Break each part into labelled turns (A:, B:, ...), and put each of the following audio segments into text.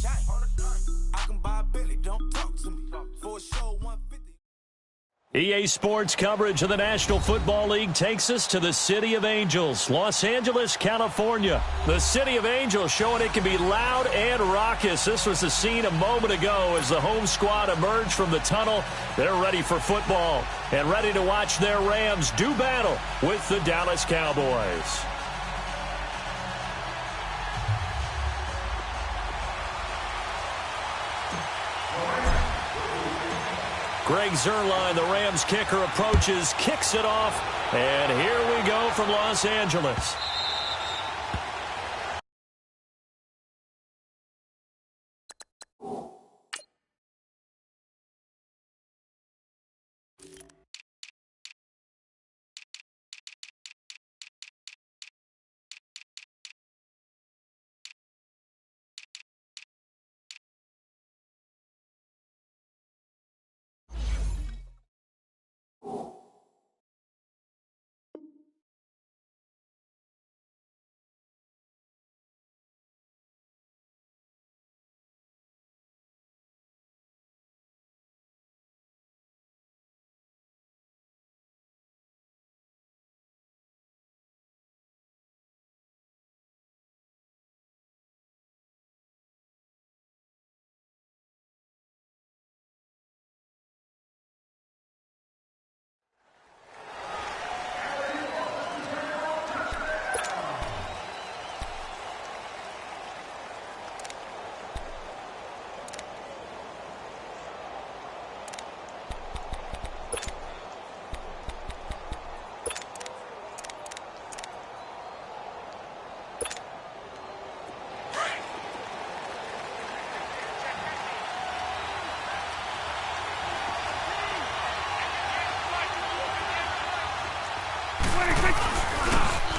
A: I can buy a Billy, don't talk to me. For a show 150.
B: EA Sports coverage of the National Football League takes us to the City of Angels, Los Angeles, California. The City of Angels showing it can be loud and raucous. This was the scene a moment ago as the home squad emerged from the tunnel. They're ready for football and ready to watch their Rams do battle with the Dallas Cowboys. Greg Zuerlein, the Rams kicker, approaches, kicks it off, and here we go from Los Angeles.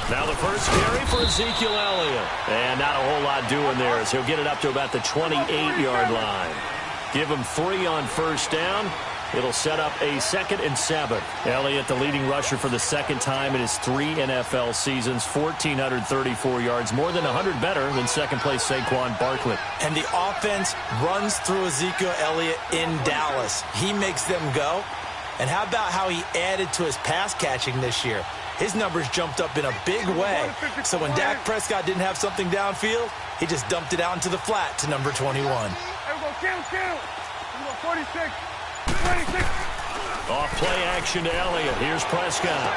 B: Now the first carry for Ezekiel Elliott. And not a whole lot doing there as he'll get it up to about the 28-yard line. Give him 3 on first down. It'll set up a 2nd and 7. Elliott, the leading rusher for the second time in his 3 NFL seasons, 1,434 yards, more than 100 better than second-place Saquon Barkley.
C: And the offense runs through Ezekiel Elliott in Dallas. He makes them go. And how about how he added to his pass catching this year? His numbers jumped up in a big way. So when Dak Prescott didn't have something downfield, he just dumped it out into the flat to number 21.
D: Here we go, kill. Here we go, 46. 26.
B: Off play action to Elliott. Here's Prescott.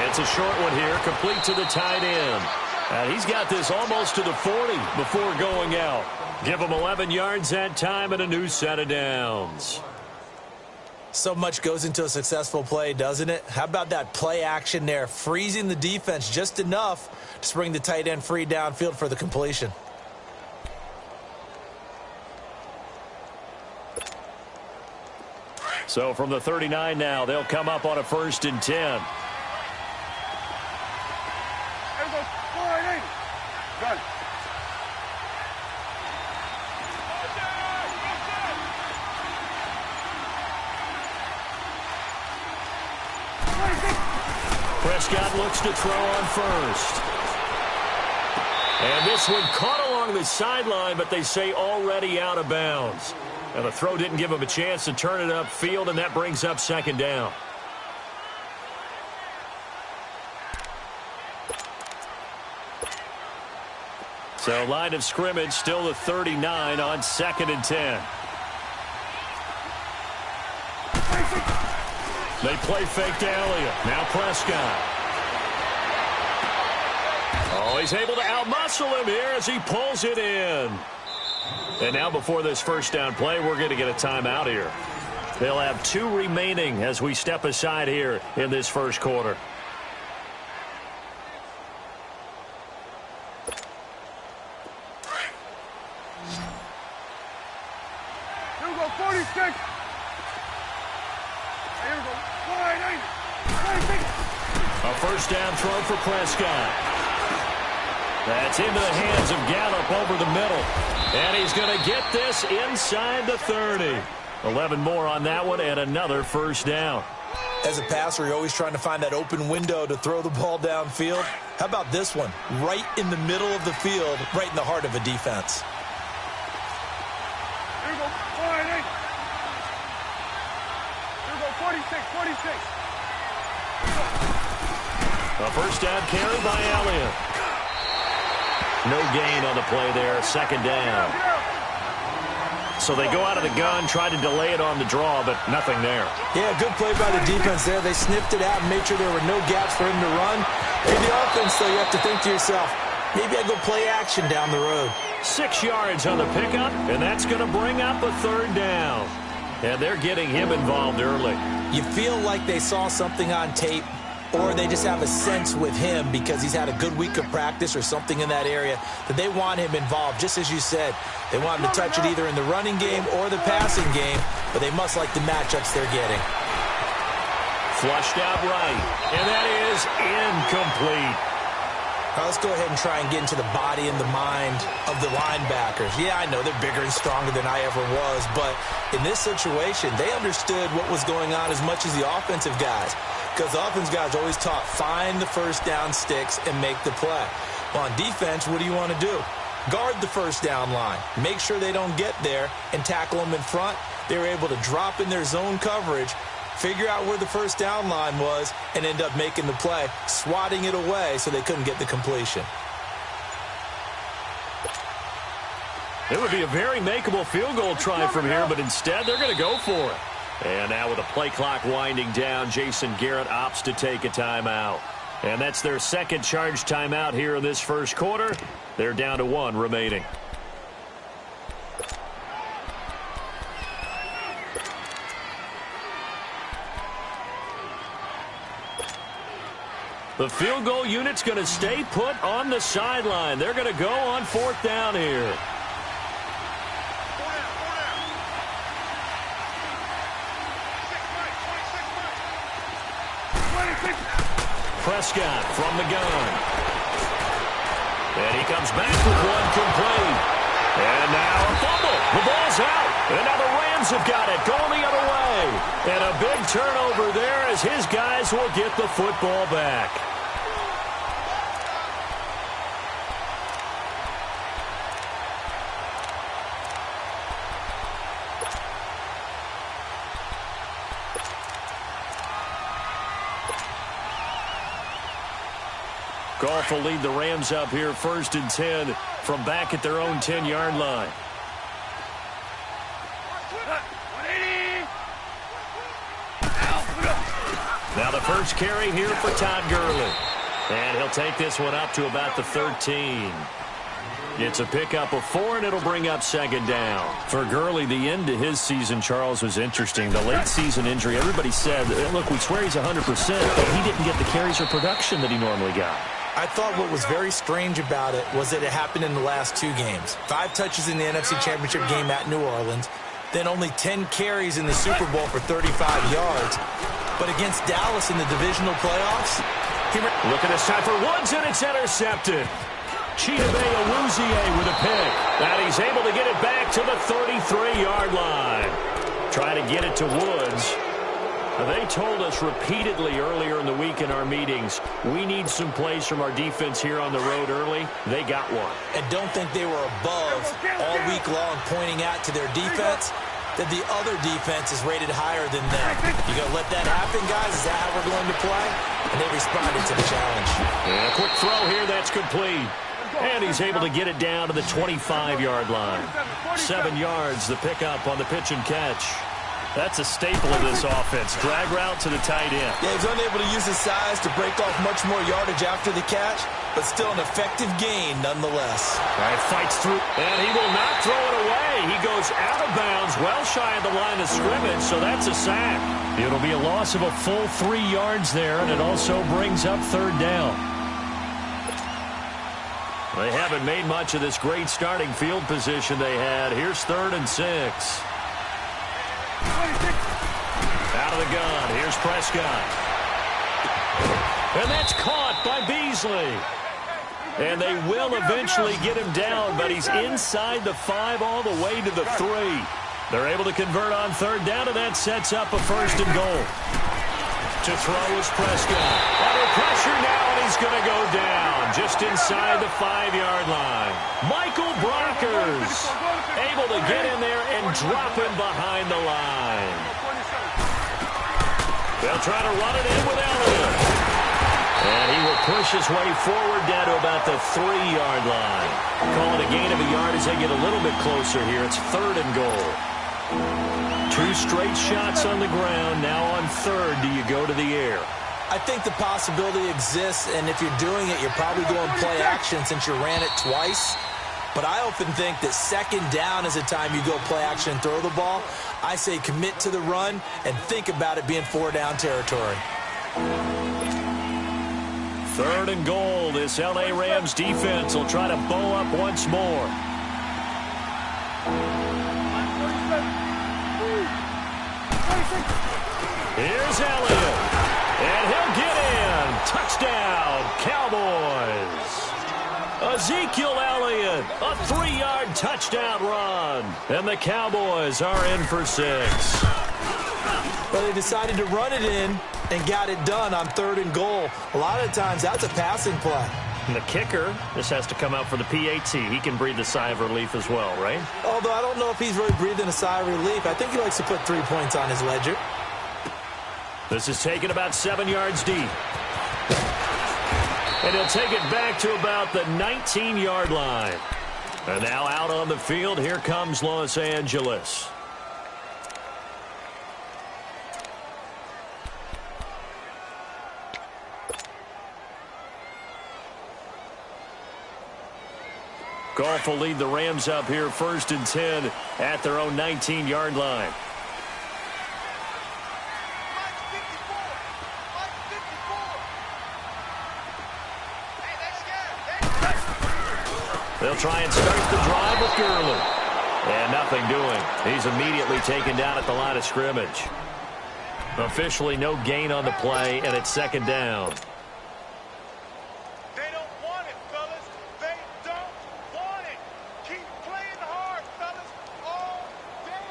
B: It's a short one here, complete to the tight end. And he's got this almost to the 40 before going out. Give him 11 yards that time and a new set of downs.
C: So much goes into a successful play, doesn't it? How about that play action there, freezing the defense just enough to bring the tight end free downfield for the completion.
B: So from the 39 now, they'll come up on a 1st and 10.
D: There we go, 4-8. Done.
B: Prescott looks to throw on first. And this one caught along the sideline, but they say already out of bounds. And the throw didn't give him a chance to turn it upfield, and that brings up 2nd down. So line of scrimmage still the 39 on 2nd and 10. They play fake to Elliott. Now Prescott. Oh, he's able to outmuscle him here as he pulls it in. And now before this first down play, we're going to get a timeout here. They'll have 2 remaining as we step aside here in this first quarter.
D: Here we go, 46. Here we go, 4-8. 26.
B: A first down throw for Prescott. That's into the hands of Gallup over the middle. And he's going to get this inside the 30. 11 more on that one and another first down.
C: As a passer, you're always trying to find that open window to throw the ball downfield. How about this one? Right in the middle of the field, right in the heart of a defense.
D: All right, hey. Here we go, 46, 46.
B: A first down carry by Elliott. No gain on the play there, second down. So they go out of the gun, try to delay it on the draw, but nothing there.
C: Yeah, good play by the defense there. They sniffed it out and made sure there were no gaps for him to run. In the offense, though, you have to think to yourself, maybe I go play action down the road.
B: 6 yards on the pickup, and that's going to bring up a third down. And they're getting him involved early.
C: You feel like they saw something on tape, or they just have a sense with him because he's had a good week of practice or something in that area that they want him involved, just as you said. They want him to touch it either in the running game or the passing game, but they must like the matchups they're getting.
B: Flushed out right, and that is incomplete.
C: Now let's go ahead and try and get into the body and the mind of the linebackers. Yeah, I know they're bigger and stronger than I ever was, but in this situation, they understood what was going on as much as the offensive guys. Because the offense guys always taught, find the first down sticks and make the play. Well, on defense, what do you want to do? Guard the first down line. Make sure they don't get there and tackle them in front. They were able to drop in their zone coverage, figure out where the first down line was, and end up making the play, swatting it away so they couldn't get the completion.
B: It would be a very makeable field goal try from here, but instead they're going to go for it. And now with the play clock winding down, Jason Garrett opts to take a timeout. And that's their second charge timeout here in this first quarter. They're down to 1 remaining. The field goal unit's going to stay put on the sideline. They're going to go on 4th down here. Prescott from the gun. And he comes back with one complete. And now a fumble. The ball's out. And now the Rams have got it, going the other way. And a big turnover there as his guys will get the football back. Goff will lead the Rams up here 1st and 10 from back at their own 10-yard line. Now the first carry here for Todd Gurley. And he'll take this one up to about the 13. It's a pickup of 4, and it'll bring up 2nd down. For Gurley, the end to his season, Charles, was interesting. The late season injury, everybody said, look, we swear he's 100%, but he didn't get the carries or production that he normally got.
C: I thought what was very strange about it was that it happened in the last 2 games. 5 touches in the NFC Championship game at New Orleans, then only 10 carries in the Super Bowl for 35 yards. But against Dallas in the divisional playoffs,
B: look at this time for Woods, and it's intercepted. Chidobe Awuzie with a pick. And he's able to get it back to the 33-yard line. Try to get it to Woods. They told us repeatedly earlier in the week in our meetings, we need some plays from our defense here on the road early. They got one.
C: And don't think they were above all week long pointing out to their defense that the other defense is rated higher than them. You going to let that happen, guys? Is that how we're going to play? And they responded to the challenge.
B: And a quick throw here, that's complete. And he's able to get it down to the 25-yard line. 7 yards, the pickup on the pitch and catch. That's a staple of this offense. Drag route to the tight end.
C: Yeah, he's unable to use his size to break off much more yardage after the catch, but still an effective gain nonetheless.
B: All right, fights through, and he will not throw it away. He goes out of bounds, well shy of the line of scrimmage, so that's a sack. It'll be a loss of a full 3 yards there, and it also brings up 3rd down. They haven't made much of this great starting field position they had. Here's 3rd and 6. Out of the gun, here's Prescott. And that's caught by Beasley. And they will eventually get him down, but he's inside the 5 all the way to the 3. They're able to convert on 3rd down, and that sets up a 1st and goal. To throw is Prescott. Under pressure now, and he's going to go down just inside the 5-yard line. Michael Brockers Rodgers able to get in there and drop him behind the line. They'll try to run it in with Elliott. And he will push his way forward down to about the 3-yard line. Call it a gain of a yard as they get a little bit closer here. It's 3rd and goal. 2 straight shots on the ground. Now on 3rd, do you go to the air?
C: I think the possibility exists, and if you're doing it, you're probably going play action since you ran it twice. But I often think that 2nd down is the time you go play action and throw the ball. I say commit to the run and think about it being 4-down territory.
B: 3rd and goal. This L.A. Rams defense will try to bow up once more. Here's Elliott. And he'll get in. Touchdown, Cowboys. Ezekiel Elliott, a 3-yard touchdown run. And the Cowboys are in for 6.
C: Well, they decided to run it in and got it done on 3rd and goal. A lot of times, that's a passing play.
B: And the kicker, this has to come out for the PAT. He can breathe a sigh of relief as well, right?
C: Although I don't know if he's really breathing a sigh of relief. I think he likes to put 3 points on his ledger.
B: This is taken about 7 yards deep. And he'll take it back to about the 19-yard line. And now out on the field, here comes Los Angeles. Goff will lead the Rams up here 1st and 10 at their own 19-yard line. They'll try and start the drive with Gurley. And nothing doing. He's immediately taken down at the line of scrimmage. Officially no gain on the play, and it's 2nd down.
D: They don't want it, fellas. They don't want it. Keep playing hard, fellas, all day.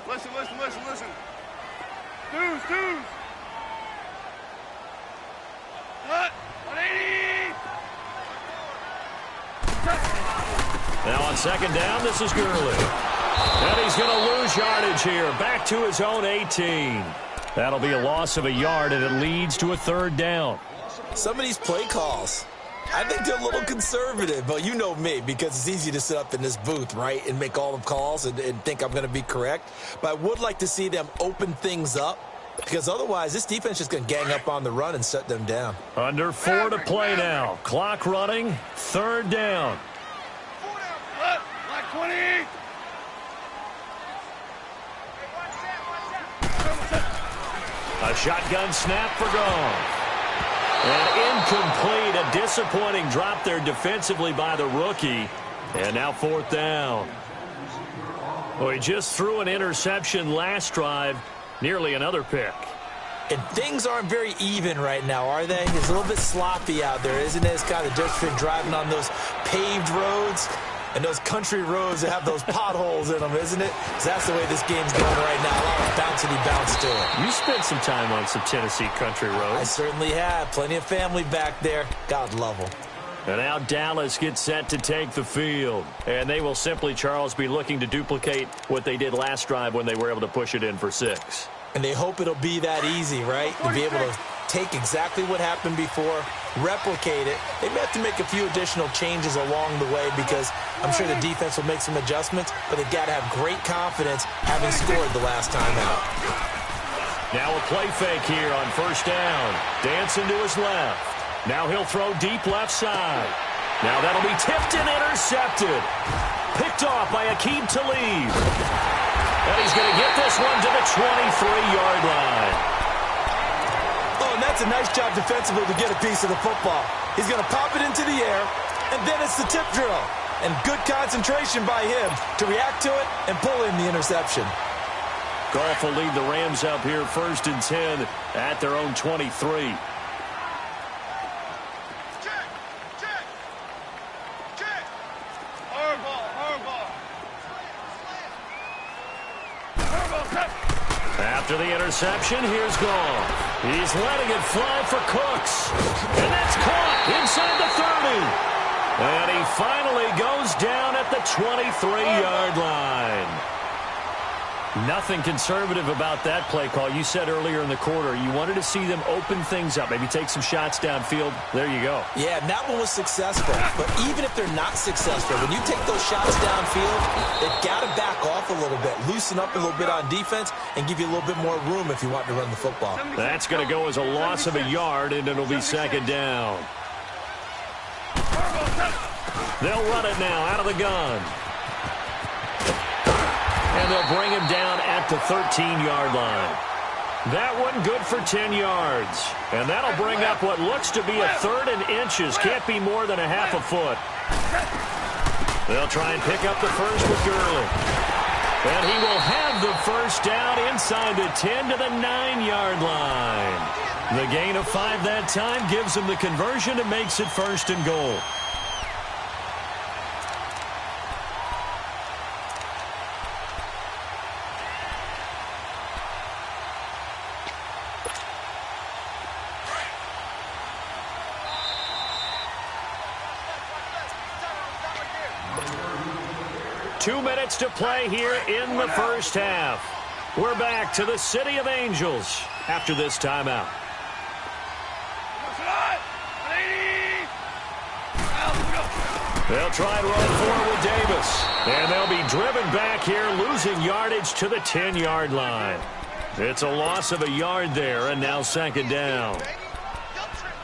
D: Listen. Dudes. What? 180.
B: Now on 2nd down, this is Gurley. And he's going to lose yardage here. Back to his own 18. That'll be a loss of a yard, and it leads to a 3rd down.
C: Some of these play calls, I think they're a little conservative, but you know me, because it's easy to sit up in this booth, right, and make all the calls and think I'm going to be correct. But I would like to see them open things up, because otherwise this defense is going to gang up on the run and shut them down.
B: Under 4 to play now. Clock running, 3rd down.
D: Like 20.
B: A shotgun snap for Goff. And incomplete. A disappointing drop there defensively by the rookie. And now 4th down. Well, he just threw an interception last drive. Nearly another pick.
C: And things aren't very even right now, are they? It's a little bit sloppy out there, isn't it? It's kind of just been driving on those paved roads and those country roads that have those potholes in them, isn't it? So that's the way this game's going right now. A lot of bouncy bounce to it.
B: You spent some time on some Tennessee country roads.
C: I certainly have. Plenty of family back there. God love them.
B: And now Dallas gets set to take the field. And they will simply, Charles, be looking to duplicate what they did last drive when they were able to push it in for 6.
C: And they hope it'll be that easy, right? To be able to take exactly what happened before, replicate it. They may have to make a few additional changes along the way because I'm sure the defense will make some adjustments, but they've got to have great confidence having scored the last time out.
B: Now a play fake here on 1st down. Dancing to his left. Now he'll throw deep left side. Now that'll be tipped and intercepted. Picked off by Aqib Talib. And he's going to get this one to the 23-yard line.
C: Oh, and that's a nice job defensively to get a piece of the football. He's going to pop it into the air, and then it's the tip drill. And good concentration by him to react to it and pull in the interception.
B: Goff will lead the Rams up here 1st and 10 at their own 23. After the interception, here's Goff. He's letting it fly for Cooks. And that's caught inside the 30. And he finally goes down at the 23-yard line. Nothing conservative about that play call. You said earlier in the quarter you wanted to see them open things up, maybe take some shots downfield. There you go.
C: Yeah, and that one was successful. But even if they're not successful, when you take those shots downfield, they've got to back off a little bit, loosen up a little bit on defense, and give you a little bit more room if you want to run the football.
B: That's going to go as a loss of a yard, and it'll be second down. They'll run it now out of the gun. And they'll bring him down at the 13-yard line. That one good for 10 yards. And that'll bring up what looks to be a 3rd and inches. Can't be more than a half a foot. They'll try and pick up the first with Gurley. And he will have the first down inside the 10 to the 9-yard line. The gain of 5 that time gives him the conversion and makes it 1st and goal. Two minutes to play here in the first half. We're back to the City of Angels after this timeout. They'll try and run forward with Davis. And they'll be driven back here, losing yardage to the 10-yard line. It's a loss of a yard there, and now second down.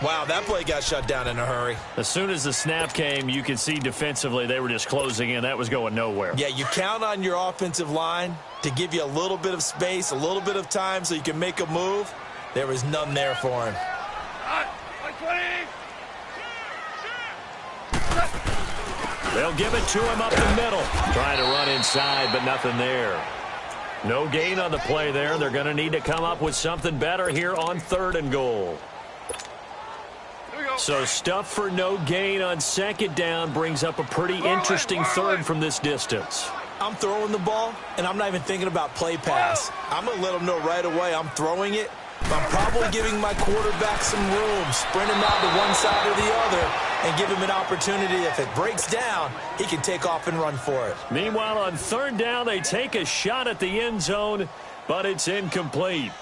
C: Wow, that play got shut down in a hurry.
B: As soon as the snap came, you could see defensively they were just closing in. That was going nowhere.
C: Yeah, you count on your offensive line to give you a little bit of space, a little bit of time so you can make a move. There was none there for him.
B: They'll give it to him up the middle. Trying to run inside, but nothing there. No gain on the play there. They're going to need to come up with something better here on 3rd and goal. So stuff for no gain on second down brings up a pretty interesting 3rd from this distance.
C: I'm throwing the ball, and I'm not even thinking about play pass. I'm going to let them know right away I'm throwing it. I'm probably giving my quarterback some room, sprint him out to one side or the other, and give him an opportunity. If it breaks down, he can take off and run for it.
B: Meanwhile, on 3rd down, they take a shot at the end zone, but it's incomplete.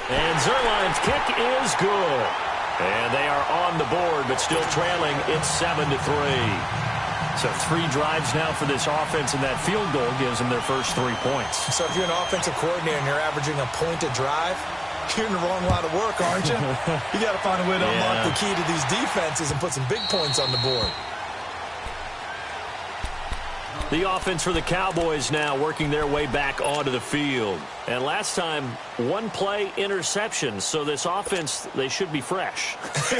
B: And Zerline's kick is good. And they are on the board, but still trailing. It's 7-3. So 3 drives now for this offense, and that field goal gives them their first 3 points.
C: So if you're an offensive coordinator and you're averaging a point a drive, you're in the wrong line of work, aren't you? You got to find a way to unlock the key to these defenses and put some big points on the board.
B: The offense for the Cowboys now working their way back onto the field. And last time, 1 play interception. So this offense, they should be fresh.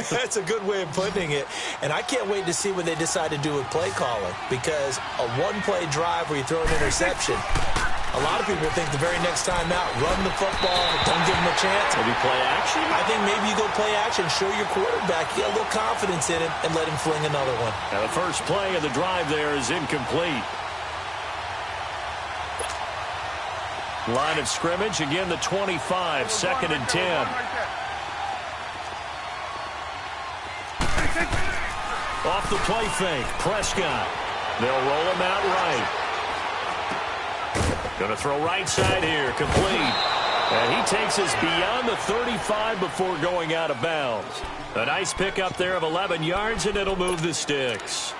C: That's a good way of putting it. And I can't wait to see what they decide to do with play calling. Because a 1-play drive where you throw an interception, a lot of people think the very next time out, run the football, don't give them a chance.
B: Maybe play action?
C: I think maybe you go play action, show your quarterback, get a little confidence in him, and let him fling another one.
B: Now the first play of the drive there is incomplete. Line of scrimmage, again the 25, 2nd and 10. Off the play fake, Prescott. They'll roll him out right. Going to throw right side here, complete. And he takes us beyond the 35 before going out of bounds. A nice pickup there of 11 yards, and it'll move the sticks.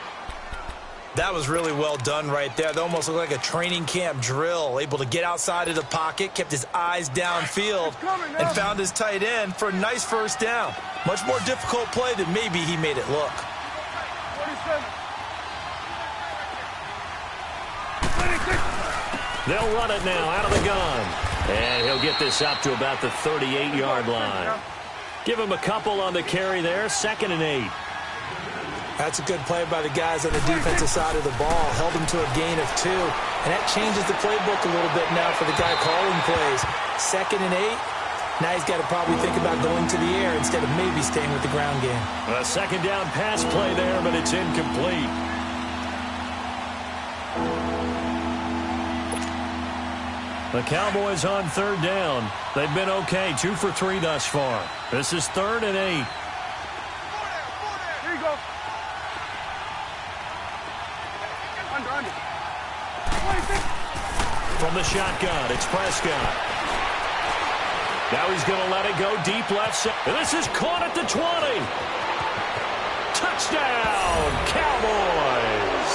C: That was really well done right there. They almost looked like a training camp drill. Able to get outside of the pocket, kept his eyes downfield, and found his tight end for a nice first down. Much more difficult play than maybe he made it look.
D: 47.
B: They'll run it now out of the gun. And he'll get this up to about the 38-yard line. Give him a couple on the carry there, 2nd and 8.
C: That's a good play by the guys on the defensive side of the ball. Held them to a gain of 2. And that changes the playbook a little bit now for the guy calling plays. 2nd and 8. Now he's got to probably think about going to the air instead of maybe staying with the ground game.
B: A 2nd down pass play there, but it's incomplete. The Cowboys on third down. They've been okay, 2 for 3 thus far. This is 3rd and 8.
D: Here you go. Under. 26.
B: From the shotgun, it's Prescott. Now he's going to let it go deep left side. And this is caught at the 20. Touchdown, Cowboys.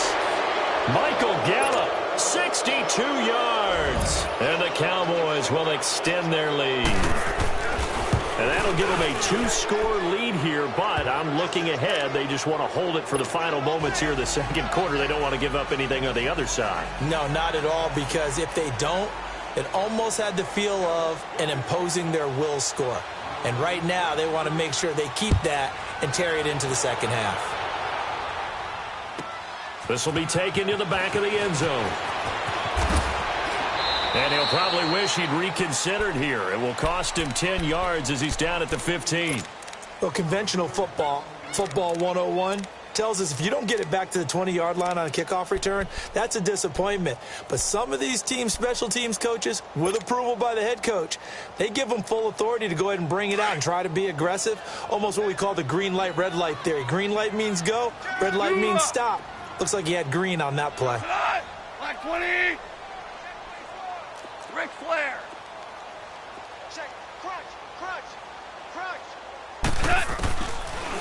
B: Michael Gallup, 62 yards. And the Cowboys will extend their lead. And that'll give them a 2-score lead here, but I'm looking ahead. They just want to hold it for the final moments here in the second quarter. They don't want to give up anything on the other side.
C: No, not at all, because if they don't, it almost had the feel of an imposing their will score. And right now, they want to make sure they keep that and carry it into the second half.
B: This will be taken to the back of the end zone. And he'll probably wish he'd reconsidered here. It will cost him 10 yards as he's down at the 15.
C: Well, conventional football 101, tells us if you don't get it back to the 20-yard line on a kickoff return, that's a disappointment. But some of these team special teams coaches, with approval by the head coach, they give them full authority to go ahead and bring it out and try to be aggressive, almost what we call the green light, red light theory. Green light means go, red light means stop. Looks like he had green on that play.
D: Black 20. Ric Flair. Check. Crunch.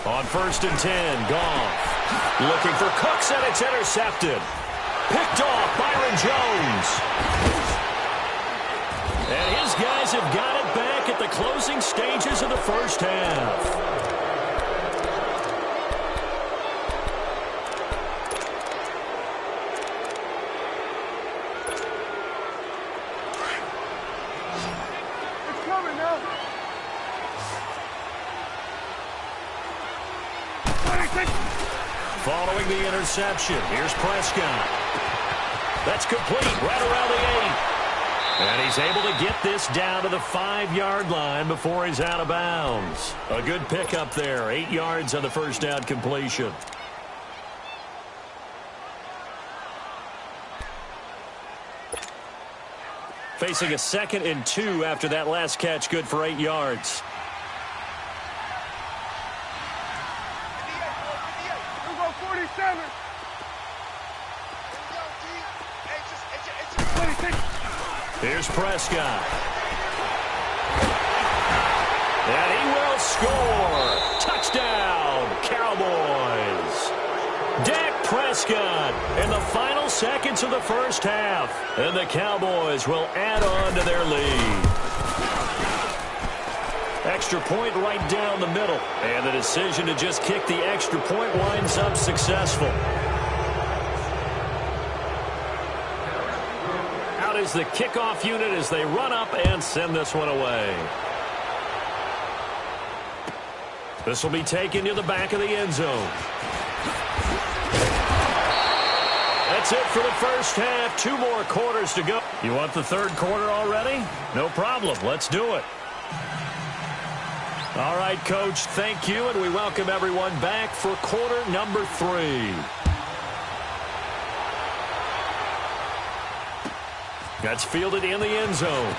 B: On 1st and 10, Goff. Looking for Cooks, and it's intercepted. Picked off, Byron Jones. And his guys have got it back at the closing stages of the first half. Following the interception, here's Prescott. That's complete right around the 8. And he's able to get this down to the 5-yard line before he's out of bounds. A good pickup there, 8 yards on the first down completion. Facing a 2nd and 2 after that last catch, good for 8 yards. Here's Prescott. And he will score. Touchdown, Cowboys. Dak Prescott in the final seconds of the first half. And the Cowboys will add on to their lead. Extra point right down the middle. And the decision to just kick the extra point winds up successful. Is the kickoff unit as they run up and send this one away. This will be taken to the back of the end zone. That's it for the first half. 2 more quarters to go. You want the third quarter already? No problem. Let's do it. All right, Coach, thank you, and we welcome everyone back for quarter number 3. That's fielded in the end zone.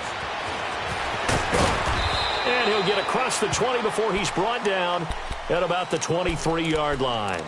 B: And he'll get across the 20 before he's brought down at about the 23-yard line.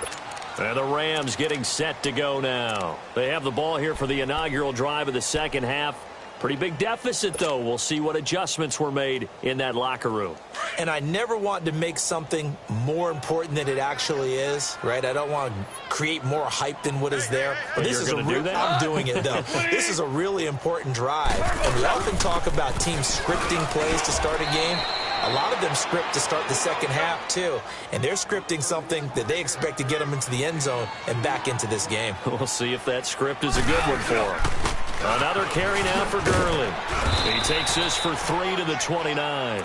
B: And the Rams getting set to go now. They have the ball here for the inaugural drive of the second half. Pretty big deficit, though. We'll see what adjustments were made in that locker room.
C: And I never want to make something more important than it actually is, right? I don't want to create more hype than what is there. But this is a real, I'm doing it, though. This is a really important drive. And we often talk about teams scripting plays to start a game. A lot of them script to start the second half, too. And they're scripting something that they expect to get them into the end zone and back into this game.
B: We'll see if that script is a good one for them. Another carry now for Gurley. He takes this for 3 to the 29.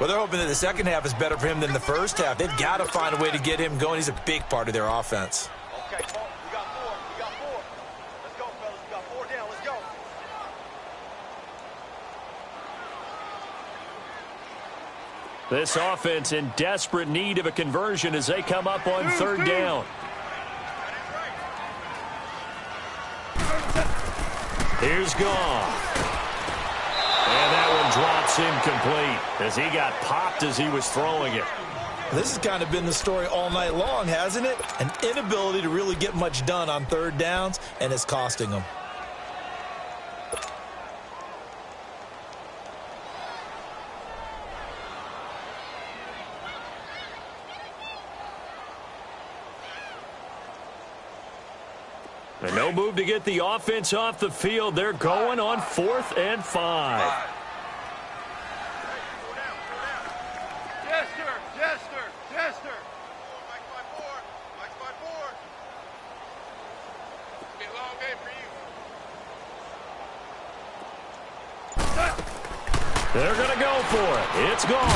C: Well, they're hoping that the second half is better for him than the first half. They've got to find a way to get him going. He's a big part of their offense.
D: Okay, we got 4. Let's go, fellas. We got 4 down. Let's go.
B: This offense in desperate need of a conversion as they come up on third down. Here's Goff. It's incomplete as he got popped as he was throwing it.
C: This has kind of been the story all night long, hasn't it? An inability to really get much done on third downs, and it's costing them.
B: And no move to get the offense off the field. They're going on 4th and 5.
D: Jester. Mike's by four. It's be a long game for you.
B: They're going to go for it. It's gone.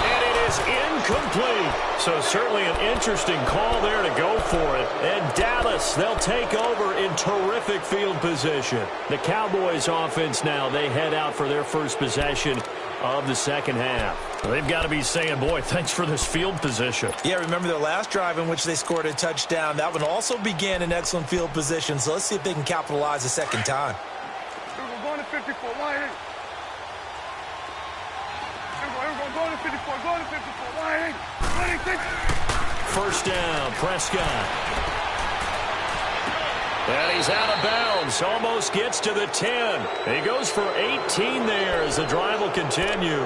B: And it is incomplete. So certainly an interesting call there to go for it. And Dallas, they'll take over in terrific field position. The Cowboys offense now, they head out for their first possession of the second half. They've got to be saying, boy, thanks for this field position.
C: Yeah, remember their last drive in which they scored a touchdown. That one also began in excellent field position. So let's see if they can capitalize a second time.
D: We're going to 54. Line in. Going to 54. Line in.
B: First down, Prescott. And he's out of bounds. Almost gets to the 10. He goes for 18 there as the drive will continue.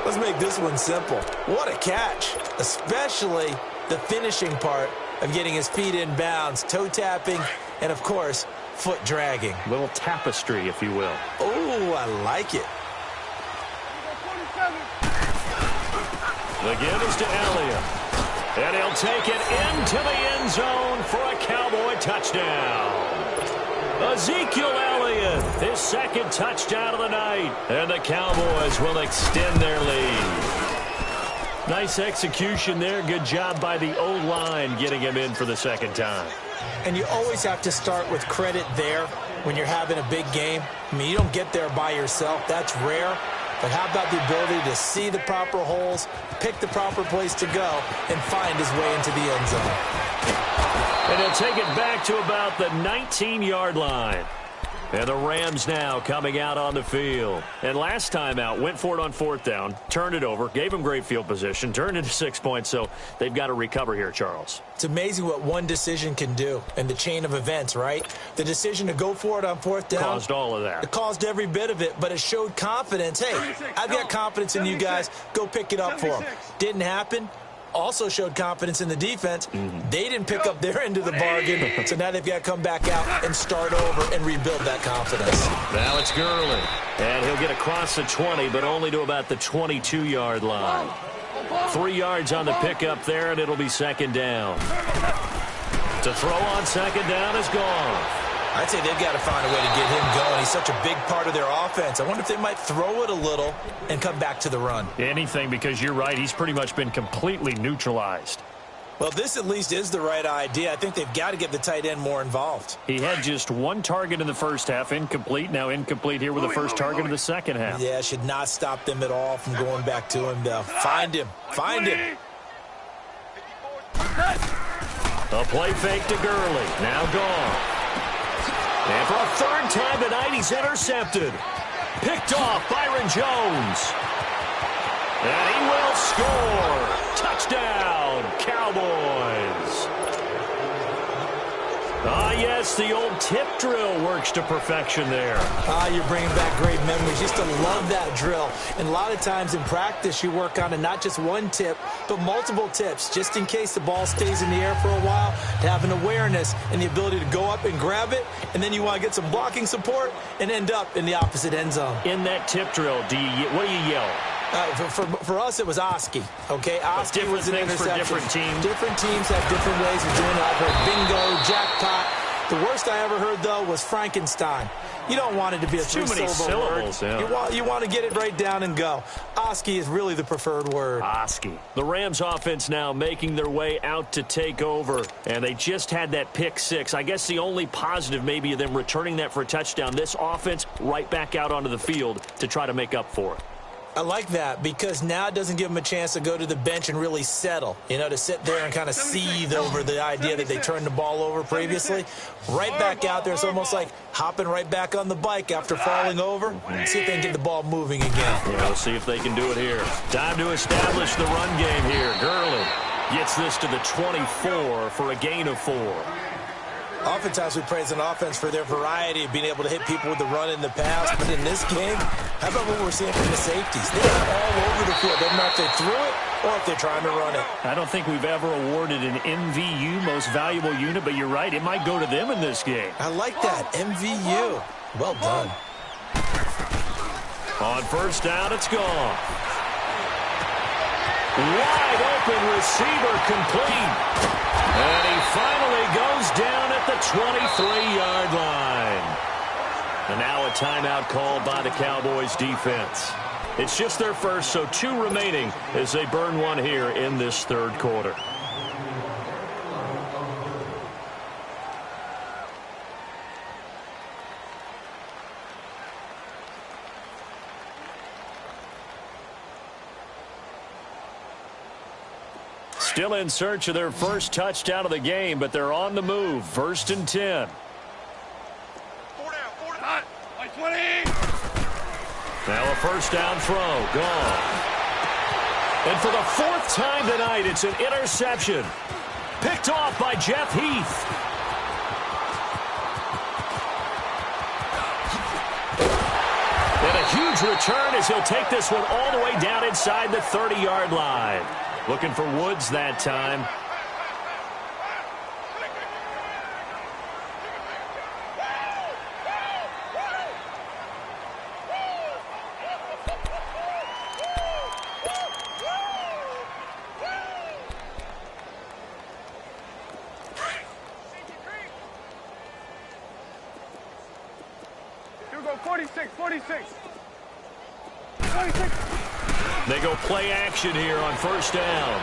C: Let's make this one simple. What a catch, especially the finishing part of getting his feet in bounds, toe tapping, and, of course, foot dragging.
B: Little tapestry, if you will.
C: Oh, I like it.
B: The give is to Elliott. And he'll take it into the end zone for a Cowboy touchdown. Ezekiel Elliott, his second touchdown of the night. And the Cowboys will extend their lead. Nice execution there. Good job by the O-line getting him in for the second time.
C: And you always have to start with credit there when you're having a big game. I mean, you don't get there by yourself. That's rare. But how about the ability to see the proper holes, pick the proper place to go, and find his way into the end zone?
B: And he'll take it back to about the 19-yard line. And the Rams now coming out on the field. And last time out, went for it on 4th down, turned it over, gave him great field position, turned into 6 points, so they've got to recover here, Charles.
C: It's amazing what one decision can do in the chain of events, right? The decision to go for it on 4th down.
B: Caused all of that.
C: It caused every bit of it, but it showed confidence. Hey, I've got confidence in you guys. Go pick it up for them. Didn't happen. Also showed confidence in the defense. They didn't pick up their end of the bargain, so now they've got to come back out and start over and rebuild that confidence.
B: Now it's Gurley, and he'll get across the 20, but only to about the 22-yard line. 3 yards on the pickup there, and it'll be second down. To throw on second down is gone.
C: I'd say they've got to find a way to get him going. He's such a big part of their offense. I wonder if they might throw it a little and come back to the run.
B: Anything, because you're right. He's pretty much been completely neutralized.
C: Well, this at least is the right idea. I think they've got to get the tight end more involved.
B: He had just one target in the first half, incomplete. Now incomplete here with the first target of the second half.
C: Yeah, should not stop them at all from going back to him, though. Find him. Find him.
B: A play fake to Gurley. Now gone. And for a third time tonight, he's intercepted. Picked off Byron Jones. And he will score. Touchdown, Cowboys. Ah, yes, the old tip drill works to perfection there.
C: You're bringing back great memories. Used to love that drill. And a lot of times in practice, you work on it, not just one tip, but multiple tips, just in case the ball stays in the air for a while, to have an awareness and the ability to go up and grab it, and then you want to get some blocking support and end up in the opposite end zone.
B: In that tip drill, what do you yell?
C: For us, it was Oski. Okay, Oski was an interception.
B: For different teams.
C: Different teams have different ways of doing it. I've heard bingo, jackpot. The worst I ever heard, though, was Frankenstein. You don't want it to be a three-syllable word. Yeah. You want to get it right down and go. Oski is really the preferred word.
B: Oski. The Rams offense now making their way out to take over. And they just had that pick six. I guess the only positive maybe of them returning that for a touchdown. This offense right back out onto the field to try to make up for it.
C: I like that because now it doesn't give them a chance to go to the bench and really settle, to sit there and kind of seethe over the idea that they turned the ball over previously. Right back out there. It's almost like hopping right back on the bike after falling over. See if they can get the ball moving again.
B: Yeah, we'll see if they can do it here. Time to establish the run game here. Gurley gets this to the 24 for a gain of 4.
C: Oftentimes we praise an offense for their variety of being able to hit people with the run in the pass, but in this game, how about what we're seeing from the safeties? They're all over the field. Doesn't matter if they threw it or if they're trying to run it.
B: I don't think we've ever awarded an MVU, most valuable unit, but you're right, it might go to them in this game.
C: I like that, MVU. Well done.
B: On first down, it's gone. Wide open receiver complete. And he finally goes down at the 23-yard line. And now a timeout called by the Cowboys defense. It's just their first, so 2 remaining as they burn one here in this third quarter. Still in search of their first touchdown of the game, but they're on the move. 1st and 10.
D: 4 down. 20.
B: Now a first down throw. Gone. And for the 4th time tonight, it's an interception. Picked off by Jeff Heath. And a huge return as he'll take this one all the way down inside the 30-yard line. Looking for Woods that time.
D: Here we go, 46. 26.
B: They go play action here on first down.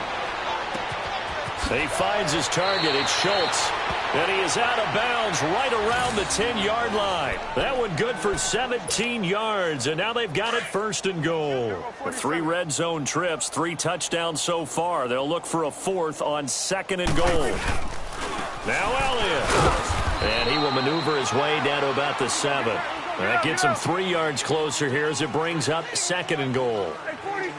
B: He finds his target. It's Schultz. And he is out of bounds right around the 10-yard line. That one good for 17 yards. And now they've got it 1st and goal. The 3 red zone trips, 3 touchdowns so far. They'll look for a 4th on 2nd and goal. Now Elliott. And he will maneuver his way down to about the 7. That gets him 3 yards closer here as it brings up 2nd and goal.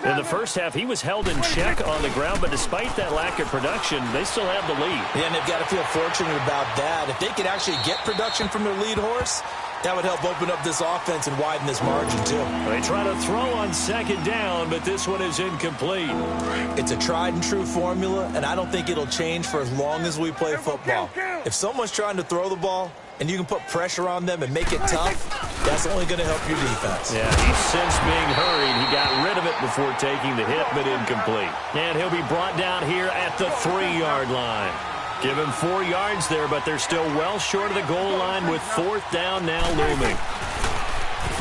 B: In the first half, he was held in check on the ground, but despite that lack of production, they still have the lead.
C: Yeah, and they've got to feel fortunate about that. If they could actually get production from their lead horse, that would help open up this offense and widen this margin, too.
B: They try to throw on 2nd down, but this one is incomplete.
C: It's a tried-and-true formula, and I don't think it'll change for as long as we play football. If someone's trying to throw the ball, and you can put pressure on them and make it tough, that's only going to help your defense.
B: Yeah, he's since being hurried. He got rid of it before taking the hit, but incomplete. And he'll be brought down here at the 3-yard line. Give him 4 yards there, but they're still well short of the goal line with 4th down now looming.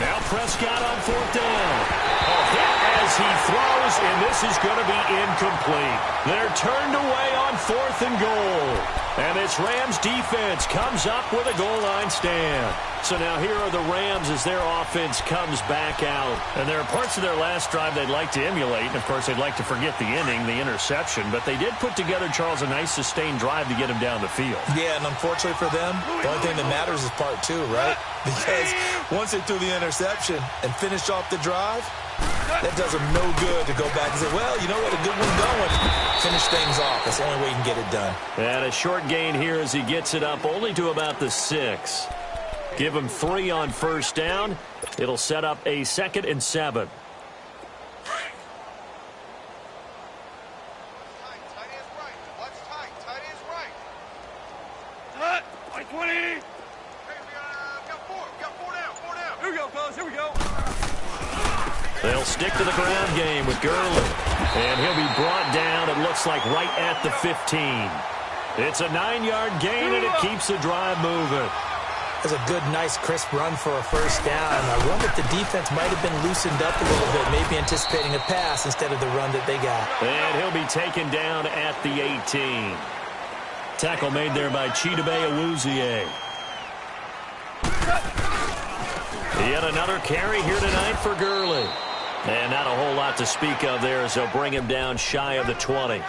B: Now Prescott on 4th down. A hit as he throws, and this is going to be incomplete. They're turned away on 4th and goal. And this Rams defense comes up with a goal line stand. So now here are the Rams as their offense comes back out. And there are parts of their last drive they'd like to emulate. And, of course, they'd like to forget the inning, the interception. But they did put together, Charles, a nice sustained drive to get him down the field.
C: Yeah, and unfortunately for them, the only thing that matters is part 2, right? Because once they threw the interception and finished off the drive, that does them no good to go back and say, well, you know what, a good one going. Finish things off. That's the only way you can get it done.
B: And a short gain here as he gets it up only to about the 6. Give him 3 on first down. It'll set up a 2nd and 7.
D: Like 20. Hey, we got 4 down. Here we go, fellas. Here we go.
B: They'll stick to the ground game with Gurley. And he'll be brought down, it looks like, right at the 15. It's a 9-yard gain, and it keeps the drive moving.
C: That's a good, nice, crisp run for a first down. I wonder if the defense might have been loosened up a little bit, maybe anticipating a pass instead of the run that they got.
B: And he'll be taken down at the 18. Tackle made there by Chidobe Awuzie. Yet another carry here tonight for Gurley. And not a whole lot to speak of there as they'll bring him down shy of the 20.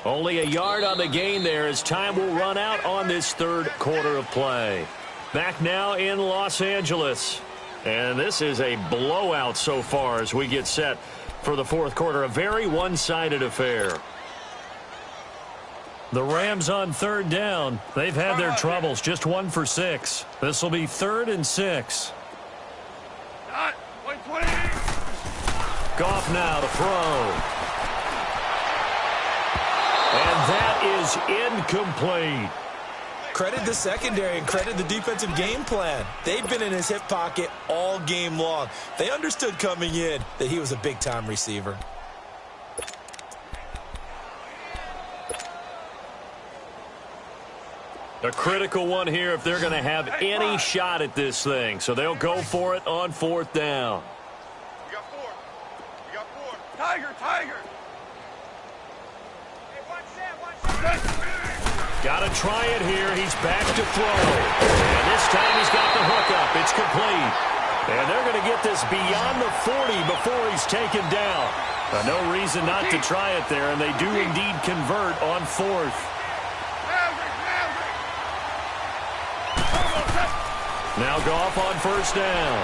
B: Only a yard on the gain there as time will run out on this third quarter of play. Back now in Los Angeles. And this is a blowout so far as we get set for the fourth quarter. A very one-sided affair. The Rams on third down. They've had their troubles. Just 1 for 6. This will be 3rd and 6. Goff now to throw. And that is incomplete.
C: Credit the secondary and credit the defensive game plan. They've been in his hip pocket all game long. They understood coming in that he was a big-time receiver.
B: A critical one here if they're going to have any shot at this thing. So they'll go for it on 4th down.
D: You got 4. You got 4. Tiger, tiger. Hey, watch that.
B: Got to try it here. He's back to throw. And this time he's got the hook up. It's complete. And they're going to get this beyond the 40 before he's taken down. No reason not to try it there, and they do indeed convert on 4th. Now Goff on 1st down.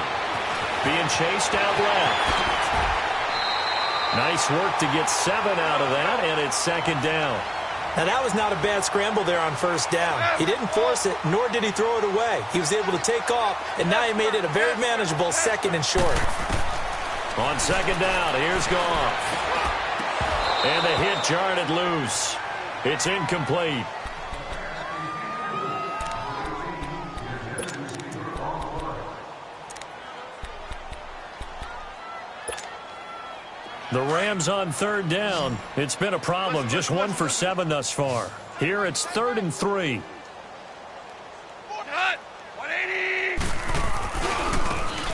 B: Being chased out left. Nice work to get 7 out of that, and it's 2nd down.
C: Now, that was not a bad scramble there on 1st down. He didn't force it, nor did he throw it away. He was able to take off, and now he made it a very manageable 2nd and short.
B: On 2nd down, here's Goff. And the hit jarred it loose. It's incomplete. The Rams on 3rd down. It's been a problem. Just 1 for 7 thus far. Here it's 3rd and 3.
D: Cut. 180.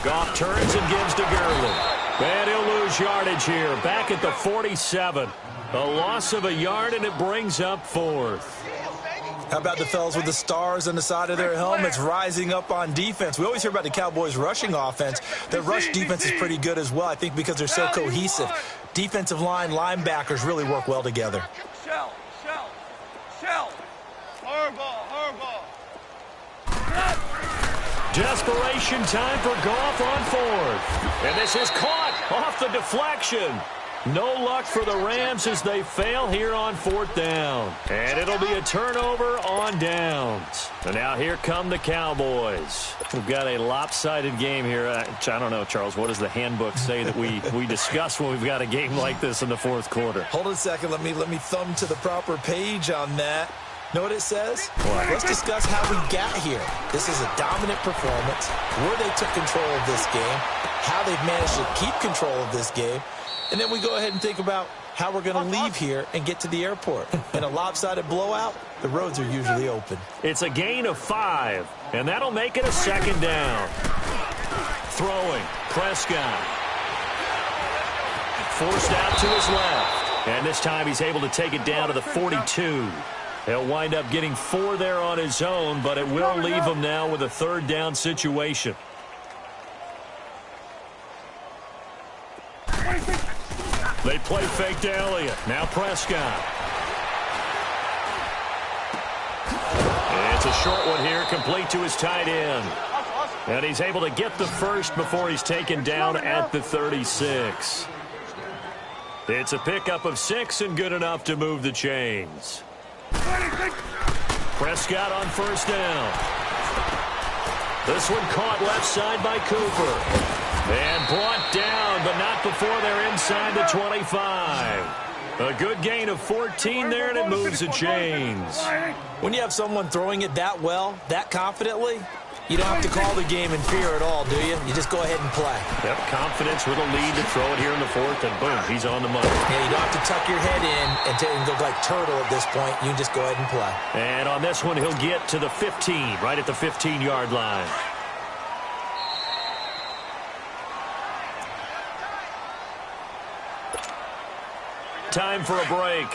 B: Goff turns and gives to Gurley. And he'll lose yardage here. Back at the 47. A loss of a yard, and it brings up 4th.
C: How about the fellas with the stars on the side of their helmets rising up on defense? We always hear about the Cowboys' rushing offense. Their rush defense is pretty good as well, I think, because they're so cohesive. Defensive line, linebackers really work well together.
D: Shell. Hardball.
B: Desperation time for Goff on 4th. And this is caught off the deflection. No luck for the Rams as they fail here on 4th down. And it'll be a turnover on downs. And now here come the Cowboys. We've got a lopsided game here. I don't know, Charles, what does the handbook say that we discuss when we've got a game like this in the 4th quarter?
C: Hold on a second. Let me thumb to the proper page on that. Know what it says?
B: What?
C: Let's discuss how we got here. This is a dominant performance, where they took control of this game, how they've managed to keep control of this game, and then we go ahead and think about how we're going to leave here and get to the airport. In a lopsided blowout, the roads are usually open.
B: It's a gain of 5, and that'll make it a 2nd down. Throwing, Prescott. Forced out to his left. And this time he's able to take it down to the 42. He'll wind up getting 4 there on his own, but it will leave him now with a 3rd down situation. They play fake to Elliott. Now Prescott. It's a short one here, complete to his tight end. And he's able to get the first before he's taken down at the 36. It's a pickup of 6 and good enough to move the chains. Prescott on 1st down. This one caught left side by Cooper. And brought down, but not before they're inside the 25. A good gain of 14 there, and it moves the chains.
C: When you have someone throwing it that well, that confidently, you don't have to call the game in fear at all, do you? You just go ahead and play.
B: Yep, confidence with a lead to throw it here in the 4th, and boom, he's on the money.
C: Yeah, you don't have to tuck your head in and look like turtle at this point. You can just go ahead and play.
B: And on this one, he'll get to the 15, right at the 15-yard line. Time for a break.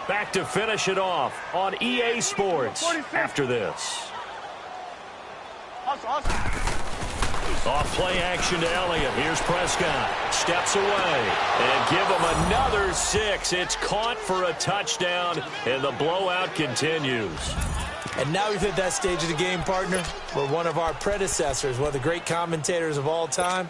B: Back to finish it off on EA Sports after this. Off play action to Elliott. Here's Prescott. Steps away. And give him another 6. It's caught for a touchdown, and the blowout continues.
C: And now we've hit that stage of the game, partner, where one of our predecessors, one of the great commentators of all time,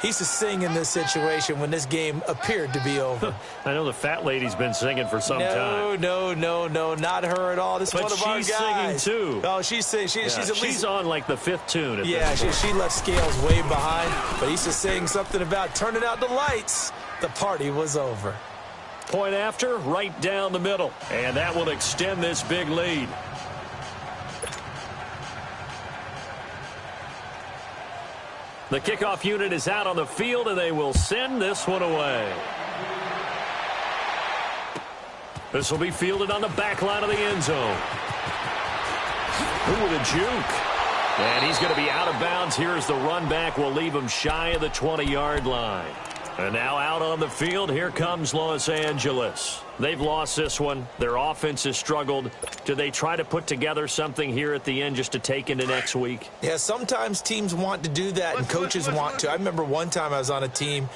C: he used to sing in this situation when this game appeared to be over.
B: I know the fat lady's been singing for some time.
C: No, not her at all. This is one of our guys.
B: But she's singing, too.
C: Oh, she's singing. She's at least...
B: She's on, like, the 5th tune at
C: this she left Scales way behind, but he used to sing something about turning out the lights. The party was over.
B: Point after, right down the middle. And that will extend this big lead. The kickoff unit is out on the field, and they will send this one away. This will be fielded on the back line of the end zone. Ooh, with a juke. And he's going to be out of bounds here as the run back will leave him shy of the 20-yard line. And now out on the field, here comes Los Angeles. They've lost this one. Their offense has struggled. Do they try to put together something here at the end just to take into next week?
C: Yeah, sometimes teams want to do that and coaches want to. I remember one time I was on a team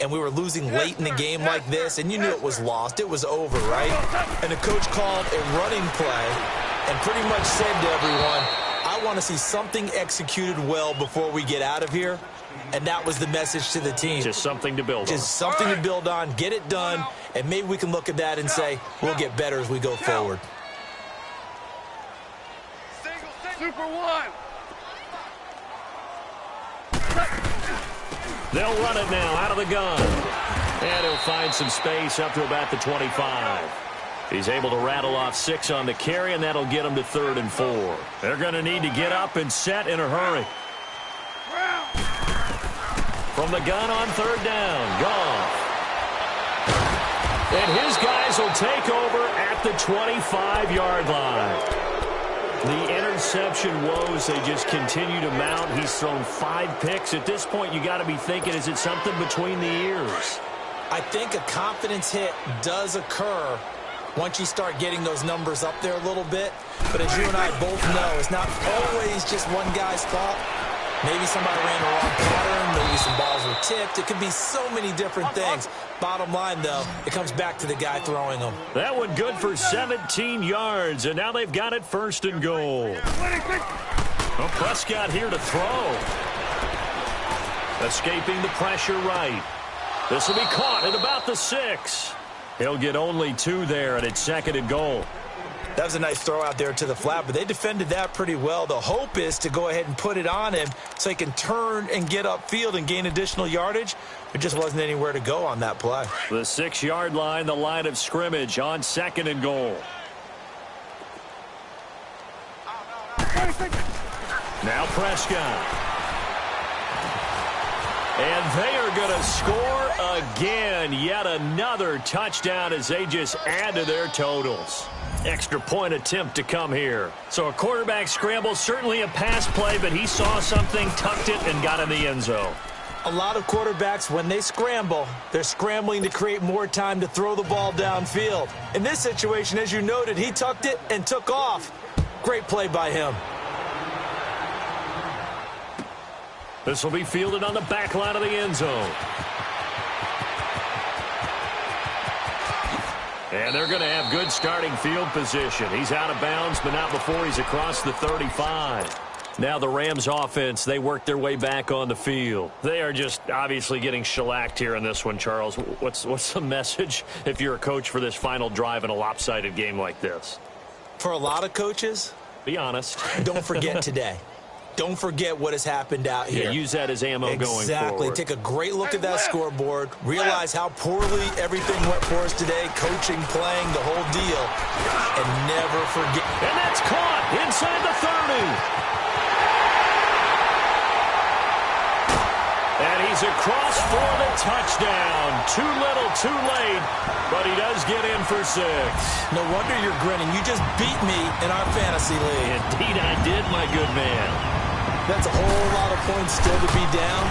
C: and we were losing late in the game like this, and you knew it was lost. It was over, right? And the coach called a running play and pretty much said to everyone, I want to see something executed well before we get out of here. And that was the message to the team.
B: Just something to build on.
C: Just something to build on, get it done, and maybe we can look at that and say, we'll get better as we go forward.
D: Super one.
B: They'll run it now out of the gun. And he'll find some space up to about the 25. He's able to rattle off 6 on the carry, and that'll get him to 3rd and 4. They're going to need to get up and set in a hurry. From the gun on 3rd down, Goff. And his guys will take over at the 25-yard line. The interception woes, they just continue to mount. He's thrown 5 picks. At this point, you got to be thinking, is it something between the ears?
C: I think a confidence hit does occur once you start getting those numbers up there a little bit. But as you and I both know, it's not always just one guy's fault. Maybe somebody ran the wrong pattern. Maybe some balls were tipped. It could be so many different things. Bottom line, though, it comes back to the guy throwing them.
B: That one good for 17 yards, and now they've got it 1st and goal. Well, Prescott here to throw. Escaping the pressure right. This will be caught at about the 6. He'll get only 2 there, and it's 2nd and goal.
C: That was a nice throw out there to the flat, but they defended that pretty well. The hope is to go ahead and put it on him so he can turn and get upfield and gain additional yardage. There just wasn't anywhere to go on that play.
B: The 6-yard line, the line of scrimmage on 2nd and goal. Now Prescott. And they are going to score again. Yet another touchdown as they just add to their totals. Extra point attempt to come here. So a quarterback scramble, certainly a pass play, but he saw something, tucked it, and got in the end zone.
C: A lot of quarterbacks, when they scramble, they're scrambling to create more time to throw the ball downfield. In this situation, as you noted, he tucked it and took off. Great play by him.
B: This will be fielded on the back line of the end zone. And they're going to have good starting field position. He's out of bounds, but not before he's across the 35. Now the Rams offense, they work their way back on the field. They are just obviously getting shellacked here in this one, Charles. What's the message if you're a coach for this final drive in a lopsided game like this?
C: For a lot of coaches,
B: be honest.
C: Don't forget today. Don't forget what has happened out here.
B: Yeah, use that as ammo going forward.
C: Exactly. Take a great look at that scoreboard. Realize how poorly everything went for us today. Coaching, playing, the whole deal. And never forget.
B: And that's caught inside the 30. And he's across for the touchdown. Too little, too late. But he does get in for 6.
C: No wonder you're grinning. You just beat me in our fantasy league.
B: Indeed I did, my good man.
C: That's a whole lot of points still to be down.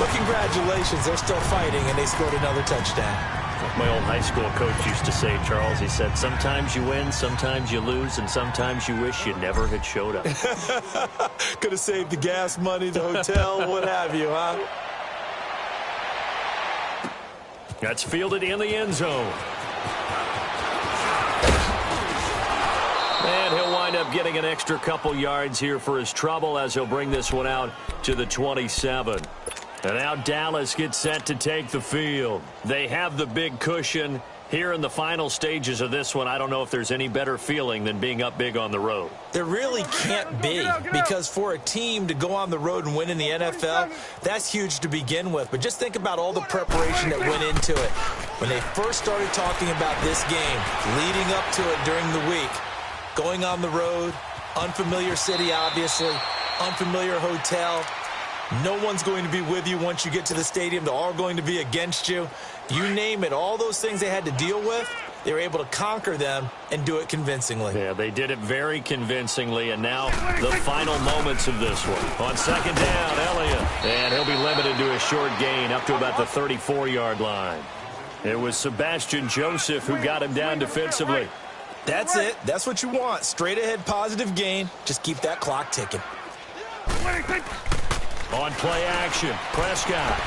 C: But congratulations, they're still fighting, and they scored another touchdown.
B: My old high school coach used to say, Charles, he said, sometimes you win, sometimes you lose, and sometimes you wish you never had showed up.
C: Could have saved the gas money, the hotel, what have you, huh?
B: That's fielded in the end zone. And he'll wind up getting an extra couple yards here for his trouble as he'll bring this one out to the 27. And now Dallas gets set to take the field. They have the big cushion. Here in the final stages of this one, I don't know if there's any better feeling than being up big on the road.
C: There really can't be, because for a team to go on the road and win in the NFL, that's huge to begin with. But just think about all the preparation that went into it. When they first started talking about this game, leading up to it during the week, going on the road, unfamiliar city, obviously, unfamiliar hotel. No one's going to be with you once you get to the stadium. They're all going to be against you. You name it, all those things they had to deal with, they were able to conquer them and do it convincingly.
B: Yeah, they did it very convincingly, and now the final moments of this one. On second down, Elliott. And he'll be limited to a short gain up to about the 34-yard line. It was Sebastian Joseph who got him down defensively.
C: That's it. That's what you want. Straight ahead, positive gain. Just keep that clock ticking.
B: On play action, Prescott.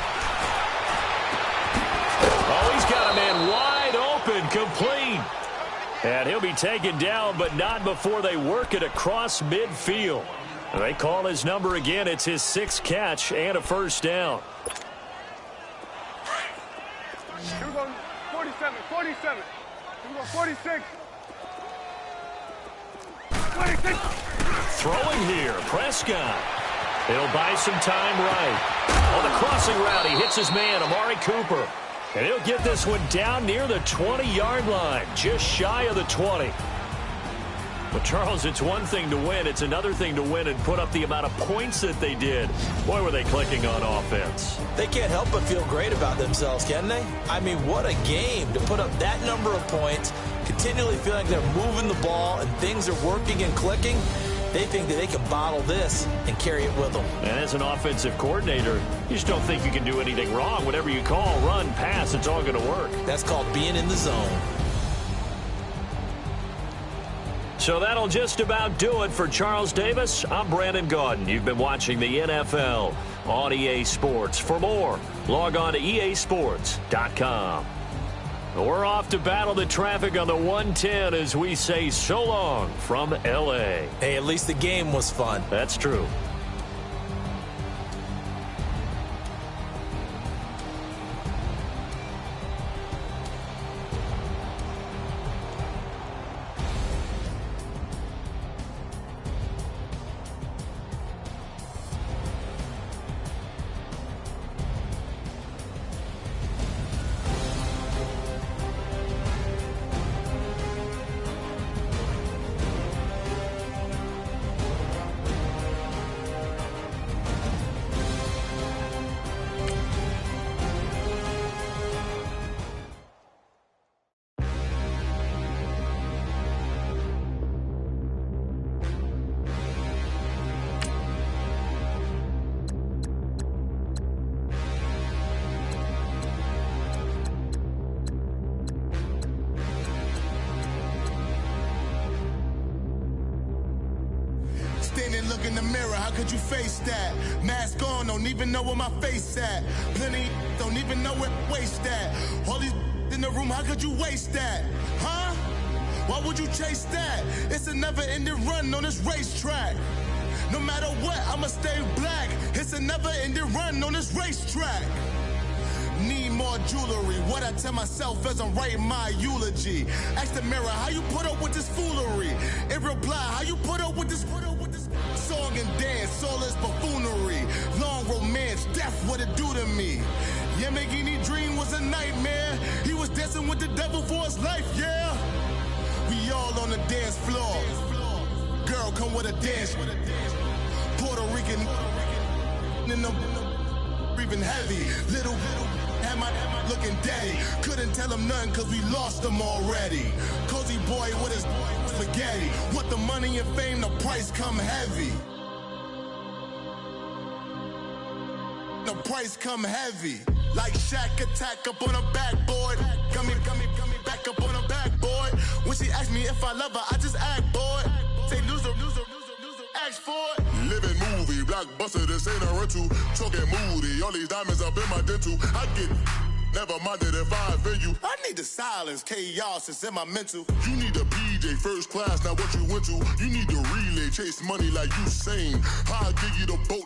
B: Oh, he's got a man wide open, complete. And he'll be taken down, but not before they work it across midfield. They call his number again. It's his 6th catch and a first down.
D: Here we go, 47, 47. Here we go, 46. 26.
B: Throwing here, Prescott. He'll buy some time right. On the crossing route, he hits his man, Amari Cooper. And he'll get this one down near the 20-yard line, just shy of the 20. But, Charles, it's one thing to win. It's another thing to win and put up the amount of points that they did. Boy, were they clicking on offense.
C: They can't help but feel great about themselves, can they? I mean, what a game to put up that number of points, continually feeling they're moving the ball and things are working and clicking. They think that they can bottle this and carry it with them.
B: And as an offensive coordinator, you just don't think you can do anything wrong. Whatever you call, run, pass, it's all going to work.
C: That's called being in the zone.
B: So that'll just about do it for Charles Davis. I'm Brandon Gaudin. You've been watching the NFL on EA Sports. For more, log on to easports.com. We're off to battle the traffic on the 110 as we say so long from L.A.
C: Hey, at least the game was fun.
B: That's true.
A: Look in the mirror, how could you face that? Mask on, don't even know where my face at. Plenty don't even know where waste at. All these in the room, how could you waste that? Huh? Why would you chase that? It's a never-ending run on this racetrack. No matter what, I'ma stay black. It's a never-ending run on this racetrack. Need more jewelry. What I tell myself as I'm writing my eulogy. Ask the mirror, how you put up with this foolery? It reply, how you put up with this song and dance, all this buffoonery. Long romance, death, what it do to me? Yamagini dream was a nightmare. He was dancing with the devil for his life, yeah. We all on the dance floor. Girl, come with a dance. Puerto Rican in the breathing heavy. Little had my looking daddy. Couldn't tell him nothing cause we lost him already. Cozy boy with his spaghetti. What the money and fame, the price come heavy. The price come heavy. Like Shaq attack up on a backboard. Got me back up on a backboard. When she asked me if I love her, I just act bored. Say loser, ask for it. Living movie, blockbuster, this ain't a rental. Talking moody, all these diamonds up in my dental. I get never minded if I offend you. I need the silence, chaos is in my mental. You need a PJ first class, not what you went to. You need to relay, chase money like you sane. How I give you the boat.